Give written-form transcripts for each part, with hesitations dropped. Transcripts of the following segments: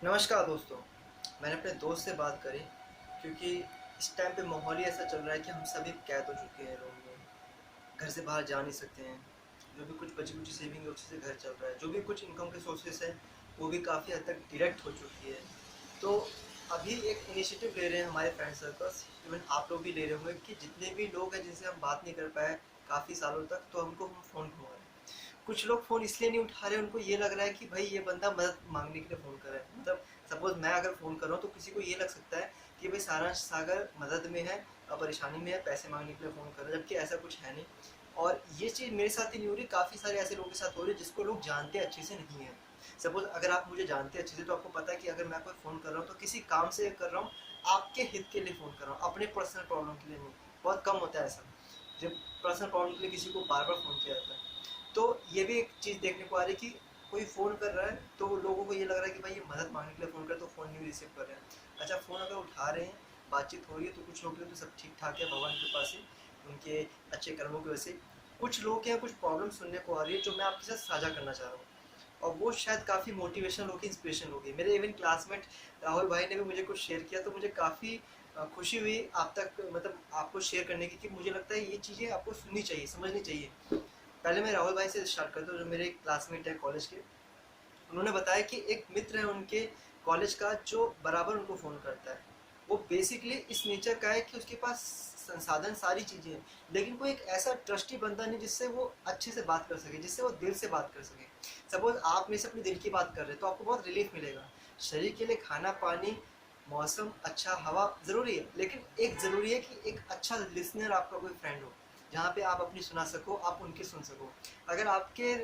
नमस्कार दोस्तों। मैंने अपने दोस्त से बात करी क्योंकि इस टाइम पे माहौल ही ऐसा चल रहा है कि हम सभी कैद हो चुके हैं रूम में। घर से बाहर जा नहीं सकते हैं। जो भी कुछ बची कुची सेविंग है उसी से घर चल रहा है। जो भी कुछ इनकम के सोर्सेस हैं वो भी काफ़ी हद तक डायरेक्ट हो चुकी है। तो अभी एक इनिशिएटिव ले रहे हैं हमारे फ्रेंड सर्कल्स, इवन आप लोग भी ले रहे होंगे कि जितने भी लोग हैं जिनसे हम बात नहीं कर पाए काफ़ी सालों तक, तो हमको हम फ़ोन घुमाएं। कुछ लोग फ़ोन इसलिए नहीं उठा रहे, उनको ये लग रहा है कि भाई ये बंदा मदद मांगने के लिए फ़ोन कर रहा है। मतलब सपोज मैं अगर फ़ोन कर रहा हूँ तो किसी को ये लग सकता है कि भाई सारांश सागर मदद में है, परेशानी में है, पैसे मांगने के लिए फ़ोन कर रहा है, जबकि ऐसा कुछ है नहीं। और ये चीज़ मेरे साथ ही नहीं हो रही, काफ़ी सारे ऐसे लोगों के साथ हो रही है जिसको लोग जानते अच्छे से नहीं है। सपोज अगर आप मुझे जानते अच्छे से तो आपको पता है कि अगर मैं कोई फ़ोन कर रहा हूँ तो किसी काम से कर रहा हूँ, आपके हित के लिए फ़ोन कर रहा हूँ, अपने पर्सनल प्रॉब्लम के लिए नहीं। बहुत कम होता है ऐसा जब पर्सनल प्रॉब्लम के लिए किसी को बार बार फ़ोन किया जाता है। तो ये भी एक चीज़ देखने को आ रही है कि कोई फ़ोन कर रहा है तो लोगों को ये लग रहा है कि भाई ये मदद मांगने के लिए फ़ोन कर, तो फ़ोन नहीं रिसीव कर रहे हैं। अच्छा, फ़ोन अगर उठा रहे हैं, बातचीत हो रही है, तो कुछ लोग के लिए तो सब ठीक ठाक है भगवान की कृपा से, उनके अच्छे कर्मों की वजह से। कुछ लोग के यहाँ कुछ प्रॉब्लम सुनने को आ रही है जो मैं आपके साथ साझा करना चाह रहा हूँ, और वो शायद काफ़ी मोटिवेशनल होगी, इंस्पिरेशन होगी। मेरे इवन क्लासमेट राहुल भाई ने भी मुझे कुछ शेयर किया तो मुझे काफ़ी खुशी हुई आप तक, मतलब आपको शेयर करने की, कि मुझे लगता है ये चीज़ें आपको सुननी चाहिए, समझनी चाहिए। पहले मैं राहुल भाई से स्टार्ट करता हूँ, जो मेरे क्लासमेट है कॉलेज के। उन्होंने बताया कि एक मित्र है उनके कॉलेज का जो बराबर उनको फ़ोन करता है। वो बेसिकली इस नेचर का है कि उसके पास संसाधन सारी चीज़ें हैं, लेकिन कोई एक ऐसा ट्रस्टी बंदा नहीं जिससे वो अच्छे से बात कर सके, जिससे वो दिल से बात कर सके। सपोज आप मेरे से अपने दिल की बात कर रहे हैं तो आपको बहुत रिलीफ मिलेगा। शरीर के लिए खाना पानी, मौसम, अच्छा हवा ज़रूरी है, लेकिन एक ज़रूरी है कि एक अच्छा लिसनर आपका कोई फ्रेंड हो, जहाँ पे आप अपनी सुना सको, आप उनकी सुन सको। अगर आपके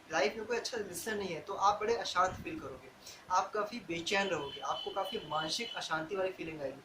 लाइफ में कोई अच्छा लिसनर नहीं है तो आप बड़े अशांत फील करोगे, आप काफ़ी बेचैन रहोगे, आपको काफ़ी मानसिक अशांति वाली फीलिंग आएगी।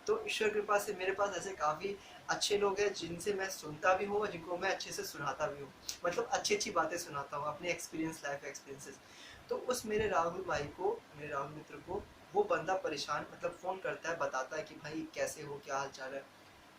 तो ईश्वर की कृपा से मेरे पास ऐसे काफ़ी अच्छे लोग हैं जिनसे मैं सुनता भी हूँ और जिनको मैं अच्छे से सुनाता भी हूँ। मतलब अच्छी अच्छी बातें सुनाता हूँ, अपने एक्सपीरियंस, लाइफ एक्सपीरियंसेस। तो उस मेरे राहुल भाई को, मेरे राहुल मित्र को, वो बंदा परेशान, मतलब फ़ोन करता है, बताता है कि भाई कैसे हो, क्या हाल चाल है।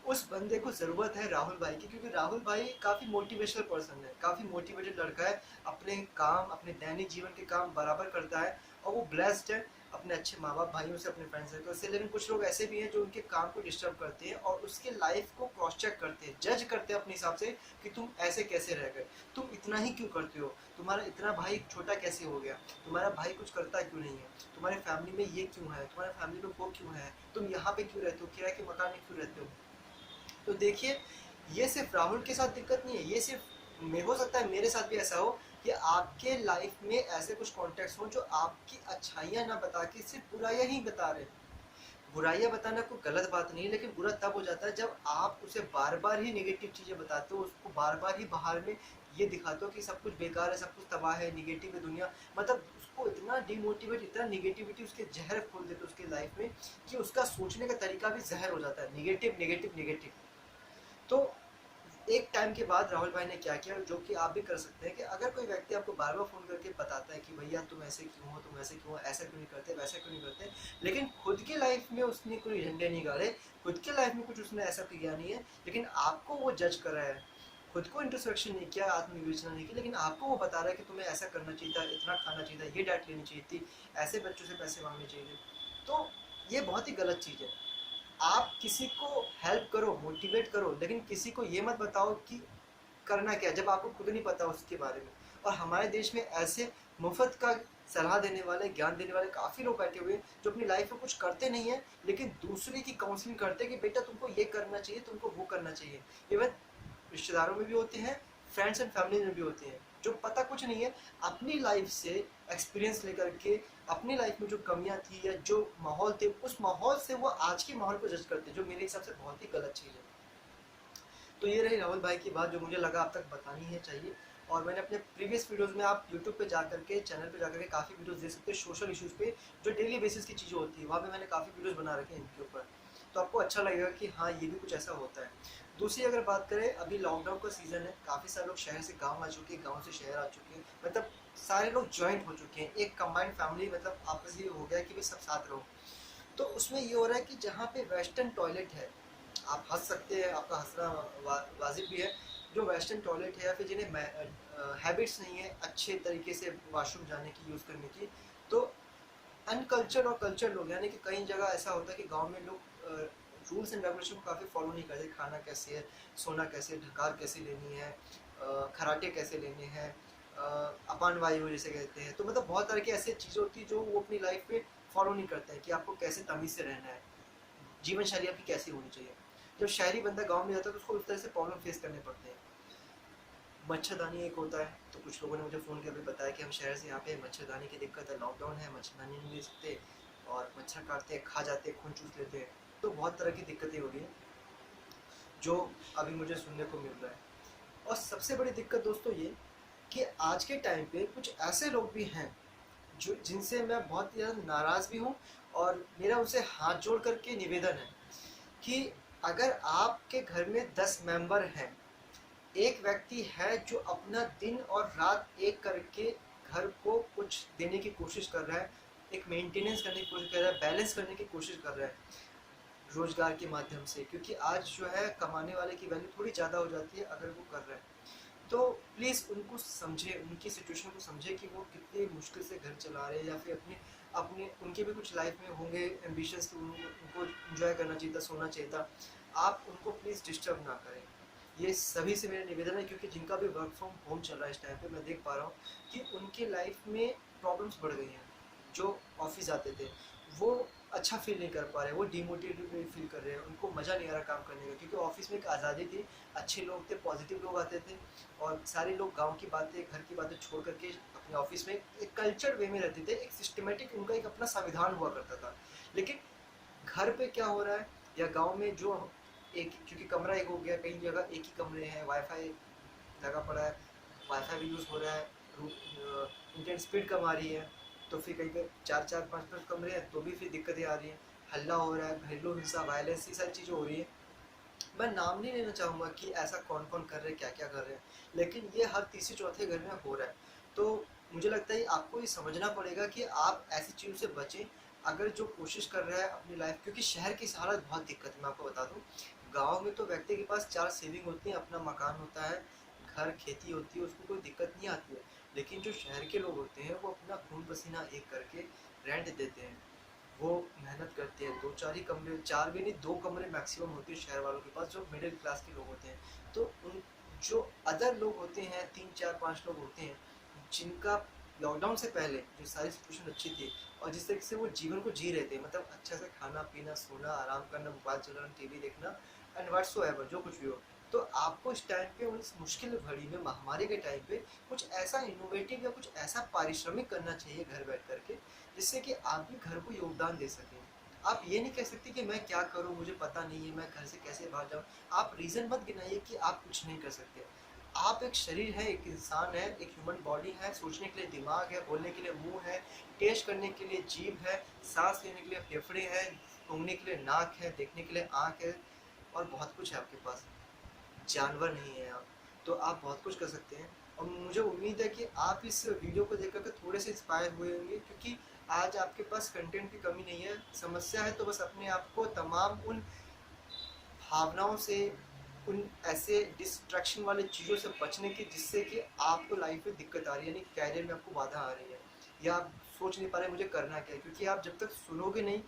उस बंदे को ज़रूरत है राहुल भाई की, क्योंकि राहुल भाई काफ़ी मोटिवेशनल पर्सन है, काफ़ी मोटिवेटेड लड़का है। अपने काम, अपने दैनिक जीवन के काम बराबर करता है, और वो ब्लेस्ड है अपने अच्छे माँ बाप, भाइयों से, अपने फ्रेंड सर्कल से। लेकिन कुछ लोग ऐसे भी हैं जो उनके काम को डिस्टर्ब करते हैं और उसके लाइफ को क्रॉस चेक करते हैं, जज करते हैं अपने हिसाब से कि तुम ऐसे कैसे रह गए, तुम इतना ही क्यों करते हो, तुम्हारा इतना भाई छोटा कैसे हो गया, तुम्हारा भाई कुछ करता क्यों नहीं है, तुम्हारे फैमिली में ये क्यों है, तुम्हारे फैमिली में वो क्यों है, तुम यहाँ पे क्यों रहते हो, किराए के मकान में क्यों रहते हो। तो देखिए, ये सिर्फ राहुल के साथ दिक्कत नहीं है, ये सिर्फ हो सकता है मेरे साथ भी ऐसा हो कि आपके लाइफ में ऐसे कुछ कॉन्टेक्ट्स हो जो आपकी अच्छाइयाँ ना बता के सिर्फ बुराइयाँ ही बता रहे हैं। बुराइयाँ बताना कोई गलत बात नहीं है, लेकिन बुरा तब हो जाता है जब आप उसे बार बार ही नेगेटिव चीज़ें बताते हो, उसको बार बार ही बाहर में ये दिखाते हो कि सब कुछ बेकार है, सब कुछ तबाह है, निगेटिव है दुनिया। मतलब उसको इतना डिमोटिवेट, इतना निगेटिविटी उसके जहर खोल देते हो उसके लाइफ में कि उसका सोचने का तरीका भी जहर हो जाता है, निगेटिव निगेटिव निगेटिव। तो एक टाइम के बाद राहुल भाई ने क्या किया, जो कि आप भी कर सकते हैं, कि अगर कोई व्यक्ति आपको बार बार फ़ोन करके बताता है कि भैया तुम ऐसे क्यों हो, तुम ऐसे क्यों हो, ऐसा क्यों नहीं करते, वैसा क्यों नहीं करते, लेकिन खुद की लाइफ में उसने कोई झंडे नहीं गाड़े, खुद की लाइफ में कुछ उसने ऐसा किया नहीं है, लेकिन आपको वो जज कर रहा है, खुद को इंट्रोस्पेक्शन नहीं किया, आत्मविवेचना नहीं की, लेकिन आपको वो बता रहा है कि तुम्हें ऐसा करना चाहिए था, इतना खाना चाहिए था, ये डाइट लेनी चाहिए थी, ऐसे बच्चों से पैसे मांगने चाहिए थे। तो ये बहुत ही गलत चीज़ है। आप किसी को हेल्प करो, मोटिवेट करो, लेकिन किसी को ये मत बताओ कि करना क्या है, जब आपको खुद नहीं पता उसके बारे में। और हमारे देश में ऐसे मुफ्त का सलाह देने वाले, ज्ञान देने वाले काफ़ी लोग बैठे हुए हैं जो अपनी लाइफ में कुछ करते नहीं हैं, लेकिन दूसरे की काउंसलिंग करते हैं कि बेटा तुमको ये करना चाहिए, तुमको वो करना चाहिए। इवन रिश्तेदारों में भी होते हैं, फ्रेंड्स एंड फैमिली में भी होते हैं, जो पता कुछ नहीं है, अपनी लाइफ से एक्सपीरियंस लेकर के अपनी लाइफ में जो कमियां थी या जो माहौल थे, उस माहौल से वो आज के माहौल को जज करते हैं, जो मेरे हिसाब से बहुत ही गलत चीज़ है। तो ये रही राहुल भाई की बात, जो मुझे लगा आप तक बतानी है चाहिए। और मैंने अपने प्रीवियस वीडियोस में, आप यूट्यूब पे जा करके, चैनल पे जा करके काफ़ी वीडियोस देख सकते हैं सोशल इश्यूज़ पे, जो डेली बेसिस की चीज़ें होती है, वहाँ पे मैंने काफ़ी वीडियोस बना रखे हैं इनके ऊपर। तो आपको अच्छा लगेगा कि हाँ, ये भी कुछ ऐसा होता है। दूसरी अगर बात करें, अभी लॉकडाउन का सीज़न है, काफ़ी सारे लोग शहर से गाँव आ चुके हैं, गाँव से शहर आ चुके हैं, मतलब सारे लोग जॉइंट हो चुके हैं, एक कंबाइंड फैमिली, मतलब आपस ये हो गया है कि भाई सब साथ रहो। तो उसमें ये हो रहा है कि जहाँ पे वेस्टर्न टॉयलेट है, आप हंस सकते हैं, आपका हंसना वाजिब भी है, जो वेस्टर्न टॉयलेट है या फिर जिन्हें हैबिट्स नहीं है अच्छे तरीके से वॉशरूम जाने की, यूज़ करने की, तो अनकल्चर्ड और कल्चर्ड लोग, यानी कि कई जगह ऐसा होता है कि गांव में लोग रूल्स एंड रेगुलेशन को काफ़ी फॉलो नहीं करते, खाना कैसे है, सोना कैसे है, ढकार कैसे लेनी है, खराटे कैसे लेने हैं, अपान वायु जैसे कहते हैं। तो मतलब बहुत तरह की ऐसी चीज़ें होती हैं जो वो अपनी लाइफ में फॉलो नहीं करते हैं कि आपको कैसे तमीज़ से रहना है, जीवन शैली आपकी कैसी होनी चाहिए। जब शहरी बंदा गांव में जाता है तो उसको उस तरह से प्रॉब्लम फेस करने पड़ते हैं। मच्छरदानी एक होता है, तो कुछ लोगों ने मुझे फ़ोन करके बताया कि हम शहर से यहाँ पे मच्छरदानी की दिक्कत है, लॉकडाउन है, मच्छरदानी नहीं ले सकते और मच्छर काटते हैं, खा जाते हैं, खून चूस लेते हैं। तो बहुत तरह की दिक्कतें हो रही हैं जो अभी मुझे सुनने को मिल रहा है। और सबसे बड़ी दिक्कत दोस्तों ये कि आज के टाइम पे कुछ ऐसे लोग भी हैं जो जिनसे मैं बहुत ज़्यादा नाराज़ भी हूँ, और मेरा उनसे हाथ जोड़ करके निवेदन है कि अगर आपके घर में 10 मेंबर हैं, एक व्यक्ति है जो अपना दिन और रात एक करके घर को कुछ देने की कोशिश कर रहा है, एक मेंटेनेंस करने की कोशिश कर रहा है, बैलेंस करने की कोशिश कर रहा है रोजगार के माध्यम से, क्योंकि आज जो है कमाने वाले की वैल्यू थोड़ी ज़्यादा हो जाती है अगर वो कर रहा है। तो प्लीज़ उनको समझे, उनकी सिचुएशन को समझे कि वो कितनी मुश्किल से घर चला रहे हैं, या फिर अपने अपने उनके भी कुछ लाइफ में होंगे एम्बिशंस, तो उनको इन्जॉय करना चाहिए था, सोना चाहिए था। आप उनको प्लीज़ डिस्टर्ब ना करें। ये सभी से मेरा निवेदन है, क्योंकि जिनका भी वर्क फ्रॉम होम चल रहा है इस टाइम पे मैं देख पा रहा हूँ कि उनके लाइफ में प्रॉब्लम्स बढ़ गई हैं। जो ऑफिस जाते थे वो अच्छा फील नहीं कर पा रहे, वो डिमोटिवेटेड फील कर रहे हैं, उनको मज़ा नहीं आ रहा काम करने का, क्योंकि ऑफिस में एक आज़ादी थी, अच्छे लोग थे, पॉजिटिव लोग आते थे, और सारे लोग गांव की बातें, घर की बातें छोड़ करके अपने ऑफिस में एक कल्चर वे में रहते थे, एक सिस्टमेटिक उनका एक अपना संविधान हुआ करता था। लेकिन घर पे क्या हो रहा है, या गांव में जो एक, क्योंकि कमरा एक हो गया, कई जगह एक ही कमरे हैं, वाईफाई लगा पड़ा है, वाईफाई भी यूज़ हो रहा है, इंटरनेट स्पीड कम आ रही है, तो फिर कहीं पे चार चार पाँच पाँच कमरे हैं तो भी फिर दिक्कतें आ रही हैं, हल्ला हो रहा है, घरेलू हिंसा, वायलेंस, ये सारी चीज़ें हो रही है। मैं नाम नहीं लेना चाहूँगा कि ऐसा कौन कौन कर रहे हैं, क्या क्या कर रहे हैं, लेकिन ये हर तीसरे चौथे घर में हो रहा है। तो मुझे लगता है आपको ये समझना पड़ेगा कि आप ऐसी चीज़ों से बचें। अगर जो कोशिश कर रहा है अपनी लाइफ, क्योंकि शहर की हालत बहुत दिक्कत है, मैं आपको बता दूं, गांव में तो व्यक्ति के पास 4 सेविंग होती है, अपना मकान होता है, घर, खेती होती है, उसको कोई दिक्कत नहीं आती है। लेकिन जो शहर के लोग होते हैं वो अपना खून पसीना एक करके रेंट देते हैं, वो मेहनत करते हैं, दो चार ही कमरे, चार भी नहीं, 2 कमरे मैक्सिमम होते हैं शहर वालों के पास, जो मिडिल क्लास के लोग होते हैं। तो उन जो अदर लोग होते हैं, 3 4 5 लोग होते हैं, जिनका लॉकडाउन से पहले जो सारी सिचुएशन अच्छी थी, और जिस तरीके से वो जीवन को जी रहे थे, मतलब अच्छा से खाना पीना, सोना, आराम करना, मोबाइल चलाना, टीवी देखना, एंड व्हाट्सोएवर जो कुछ भी हो, तो आपको इस टाइम पे, उस मुश्किल घड़ी में, महामारी के टाइम पे कुछ ऐसा इनोवेटिव या कुछ ऐसा पारिश्रमिक करना चाहिए घर बैठ करके, जिससे कि आप भी घर को योगदान दे सकें। आप ये नहीं कह सकते कि मैं क्या करूं, मुझे पता नहीं है, मैं घर से कैसे बाहर जाऊं। आप रीज़न मत गिनाइए कि आप कुछ नहीं कर सकते। आप एक शरीर है, एक इंसान है, एक ह्यूमन बॉडी है, सोचने के लिए दिमाग है, बोलने के लिए मुंह है, टेस्ट करने के लिए जीभ है, सांस लेने के लिए फेफड़े हैं, सूंघने के लिए नाक है, देखने के लिए आँख है, और बहुत कुछ है आपके पास। जानवर नहीं है आप, तो आप बहुत कुछ कर सकते हैं। और मुझे उम्मीद है कि आप इस वीडियो को देख कर थोड़े से इंस्पायर हुए होंगे, क्योंकि आज आपके पास कंटेंट की कमी नहीं है, समस्या है तो बस अपने आप को तमाम उन भावनाओं से, उन ऐसे डिस्ट्रैक्शन वाले चीज़ों से बचने की जिससे कि आपको लाइफ में दिक्कत आ रही है, यानी कैरियर में आपको बाधा आ रही है, या आप सोच नहीं पा रहे मुझे करना क्या है। क्योंकि आप जब तक सुनोगे नहीं,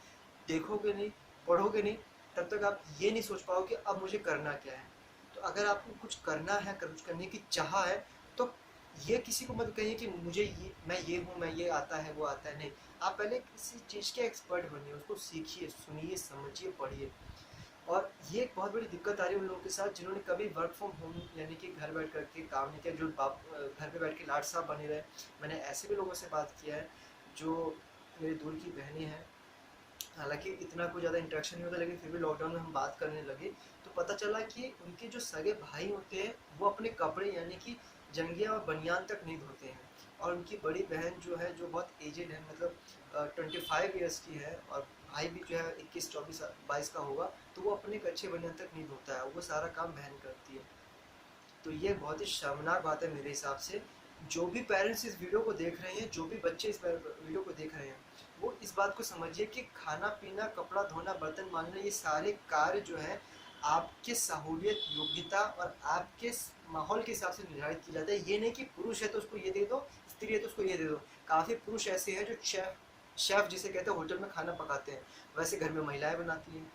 देखोगे नहीं, पढ़ोगे नहीं, तब तक आप ये नहीं सोच पाओगे कि अब मुझे करना क्या है। तो अगर आपको कुछ करना है, कुछ करने की चाह है, तो ये किसी को मत कहिए कि मुझे ये, मैं ये हूँ, मैं ये आता है, वो आता है, नहीं। आप पहले किसी चीज़ के एक्सपर्ट बनिए, उसको सीखिए, सुनिए, समझिए, पढ़िए। और ये एक बहुत बड़ी दिक्कत आ रही है उन लोगों के साथ जिन्होंने कभी वर्क फ्रॉम होम, यानी कि घर बैठ करके काम नहीं किया, जो बाप घर पे बैठ के लाट साहब बने रहे। मैंने ऐसे भी लोगों से बात किया है जो मेरी दूर की बहनें हैं, हालांकि इतना कोई ज़्यादा इंटरेक्शन नहीं होता, लेकिन फिर भी लॉकडाउन में हम बात करने लगे तो पता चला कि उनके जो सगे भाई होते हैं वो अपने कपड़े, यानी कि जंगिया और बनियान तक नहीं धोते हैं। और उनकी बड़ी बहन जो है, जो बहुत एजेड है, मतलब 25 ईयर्स की है, और भाई भी जो है 21 24 22 का होगा, तो वो अपने कच्चे बनियान तक नहीं धोता है, वो सारा काम बहन करती है। तो ये बहुत ही शर्मनाक बात है मेरे हिसाब से। जो भी पेरेंट्स इस वीडियो को देख रहे हैं, जो भी बच्चे इस वीडियो को देख रहे हैं, वो इस बात को समझिए कि खाना पीना, कपड़ा धोना, बर्तन मांजना, ये सारे कार्य जो हैं आपके सहूलियत, योग्यता और आपके माहौल के हिसाब से निर्धारित किया जाता है। ये नहीं कि पुरुष है तो उसको ये दे दो, स्त्री है तो उसको ये दे दो। काफ़ी पुरुष ऐसे हैं जो शेफ़ जिसे कहते हैं होटल में खाना पकाते हैं, वैसे घर में महिलाएं बनाती हैं।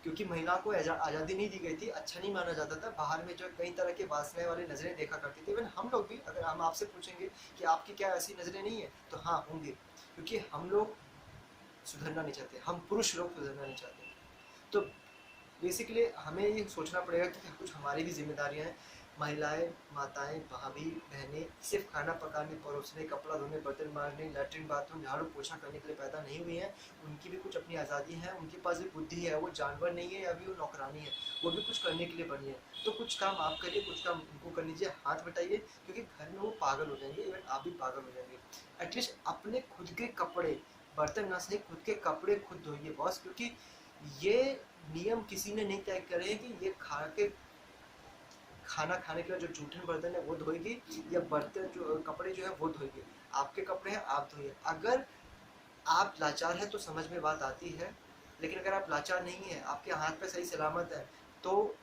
क्योंकि महिला को आज़ादी नहीं दी गई थी, अच्छा नहीं माना जाता था, बाहर में जो कई तरह के वासनाएं वाली नज़रें देखा करती थी। इवन हम लोग भी, अगर हम आपसे पूछेंगे कि आपकी क्या ऐसी नज़रें नहीं है, तो हाँ होंगे, क्योंकि हम लोग सुधरना नहीं चाहते, हम पुरुष लोग सुधरना नहीं चाहते। तो बेसिकली हमें ये सोचना पड़ेगा कि कुछ हमारी भी जिम्मेदारियां हैं। महिलाएं, माताएं, भाभी, बहनें सिर्फ खाना पकाने, परोसने, कपड़ा धोने, बर्तन मारने, लैट्रिन बाथरूम झाड़ू पोछा करने के लिए पैदा नहीं हुई हैं। उनकी भी कुछ अपनी आज़ादी है, उनके पास भी बुद्धि है, वो जानवर नहीं है, अभी वो नौकरानी है, वो भी कुछ करने के लिए बनी है। तो कुछ काम आप करिए, कुछ काम उनको कर लीजिए, हाथ बटाइए, क्योंकि घर में वो पागल हो जाएंगे, इवन आप भी पागल हो जाएंगे। एटलीस्ट अपने खुद के कपड़े, बर्तन ना सही, खुद के कपड़े खुद धोइए बॉस, क्योंकि ये नियम किसी ने नहीं तय करे कि ये खाना खाने के बाद जो जूठन बर्तन है वो धोएगी, या बर्तन जो कपड़े जो है वो धोएगी। आपके कपड़े हैं, आप धोइए। अगर आप लाचार है तो समझ में बात आती है, लेकिन अगर आप लाचार नहीं है, आपके हाथ पे सही सलामत है, तो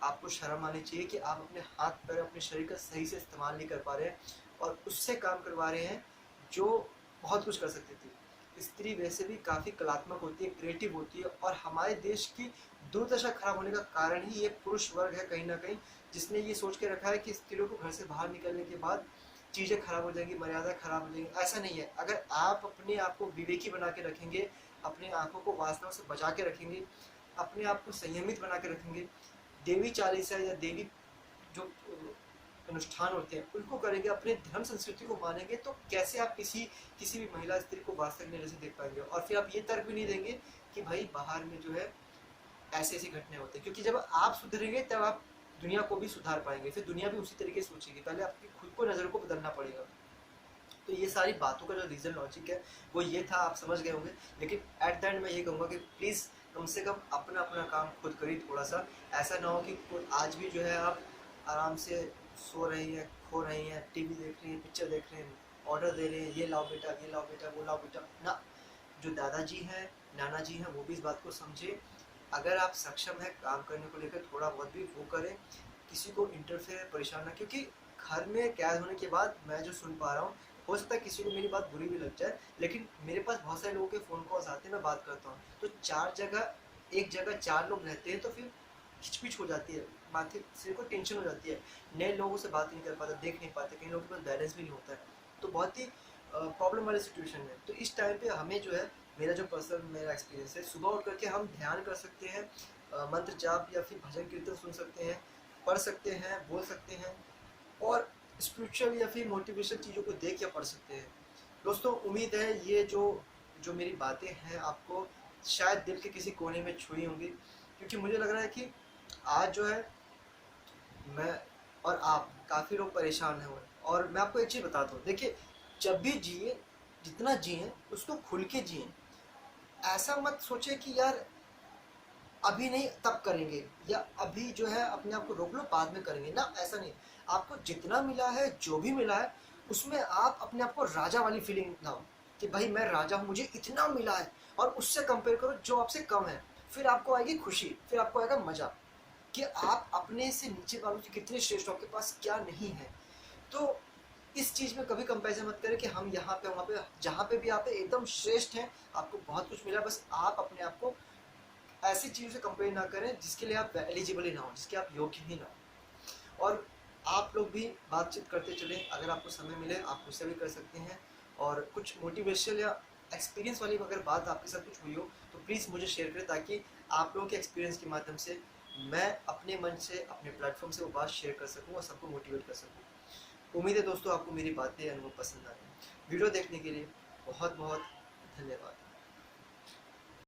आपको शर्म आनी चाहिए कि आप अपने हाथ पैर, अपने शरीर का सही से इस्तेमाल नहीं कर पा रहे हैं और उससे काम करवा रहे हैं जो बहुत कुछ कर सकती थी। स्त्री वैसे भी काफ़ी कलात्मक होती है, क्रिएटिव होती है, और हमारे देश की दुर्दशा खराब होने का कारण ही ये पुरुष वर्ग है कहीं ना कहीं, जिसने ये सोच के रखा है कि स्त्रियों को घर से बाहर निकलने के बाद चीज़ें खराब हो जाएंगी, मर्यादा खराब हो जाएंगी। ऐसा नहीं है। अगर आप अपने आप को विवेकी बना के रखेंगे, अपने आंखों को वासनाओं से बचा के रखेंगे, अपने आप को संयमित बना के रखेंगे, देवी चालीसा या देवी जो अनुष्ठान होते हैं उनको करेंगे, अपने धर्म संस्कृति को मानेंगे, तो कैसे आप किसी भी महिला स्त्री को वास्तविक नजर से देख पाएंगे। और फिर आप ये तर्क भी नहीं देंगे कि भाई बाहर में जो है ऐसी ऐसी घटनाएं होती है, क्योंकि जब आप सुधरेंगे तब आप दुनिया को भी सुधार पाएंगे, फिर दुनिया भी उसी तरीके से सोचेगी। पहले आपकी खुद को नज़र को बदलना पड़ेगा। तो ये सारी बातों का जो रीज़न लॉजिक है वो ये था, आप समझ गए होंगे। लेकिन एट द एंड मैं ये कहूँगा कि प्लीज़ कम से कम अपना अपना काम खुद करिए थोड़ा सा। ऐसा ना हो कि आज भी जो है आप आराम से सो रही हैं, खो रही हैं, टीवी देख रही हैं, पिक्चर देख रहे हैं, ऑर्डर दे रहे हैं, ये लाओ बेटा, ये लाओ बेटा, वो लाओ बेटा ना। जो दादाजी हैं, नाना जी हैं, वो भी इस बात को समझे। अगर आप सक्षम है काम करने को लेकर, थोड़ा बहुत भी वो करें, किसी को इंटरफेयर परेशान ना, क्योंकि घर में कैद होने के बाद मैं जो सुन पा रहा हूँ, हो सकता है किसी को मेरी बात बुरी भी लग जाए, लेकिन मेरे पास बहुत सारे लोगों के फ़ोन कॉल्स आते हैं, मैं बात करता हूँ, तो एक जगह 4 लोग रहते हैं, तो फिर खिचपिच हो जाती है, माथे सिर को टेंशन हो जाती है, नए लोगों से बात नहीं कर पाते, देख नहीं पाते, कई लोगों के पास बैलेंस भी नहीं होता है, तो बहुत ही प्रॉब्लम वाली सिचुएशन है। तो इस टाइम पे हमें जो है, मेरा एक्सपीरियंस है, सुबह उठ करके हम ध्यान कर सकते हैं, मंत्र जाप या फिर भजन कीर्तन सुन सकते हैं, पढ़ सकते हैं, बोल सकते हैं, और स्पिरिचुअल या फिर मोटिवेशन चीज़ों को देख या पढ़ सकते हैं। दोस्तों उम्मीद है ये जो जो मेरी बातें हैं आपको शायद दिल के किसी कोने में छुई होंगी, क्योंकि मुझे लग रहा है कि आज जो है मैं और आप काफ़ी लोग परेशान हैं। और मैं आपको एक चीज़ बताता हूँ, देखिए जब भी जिए, जितना जिए उसको खुल के जिए। ऐसा मत सोचे कि यार अभी नहीं तब करेंगे, या अभी जो है अपने आप को रोक लो बाद में करेंगे ना, ऐसा नहीं। आपको जितना मिला है, जो भी मिला है, उसमें आप अपने आप को राजा वाली फीलिंग लाओ कि भाई मैं राजा हूँ, मुझे इतना मिला है, और उससे कंपेयर करो जो आपसे कम है। फिर आपको आएगी खुशी, फिर आपको आएगा मजा कि आप अपने से नीचे वालों से कितने श्रेष्ठ हो, आपके पास क्या नहीं है। तो इस चीज़ में कभी कंपैरिजन मत करें कि हम यहाँ पे वहाँ पे, जहाँ पे भी आप एकदम श्रेष्ठ हैं, आपको बहुत कुछ मिला, बस आप अपने आप को ऐसी चीज़ों से कंपेयर ना करें जिसके लिए आप एलिजिबल ही ना हो, जिसके आप योग्य ही ना हो। और आप लोग भी बातचीत करते चले, अगर आपको समय मिले आप मुझसे भी कर सकते हैं, और कुछ मोटिवेशनल या एक्सपीरियंस वाली अगर बात आपके साथ कुछ हुई हो तो प्लीज़ मुझे शेयर करें, ताकि आप लोगों के एक्सपीरियंस के माध्यम से मैं अपने मन से, अपने प्लेटफॉर्म से वो बात शेयर कर सकूँ और सबको मोटिवेट कर सकूँ। उम्मीद है दोस्तों आपको मेरी बातें, अनुभव पसंद आए। वीडियो देखने के लिए बहुत बहुत धन्यवाद।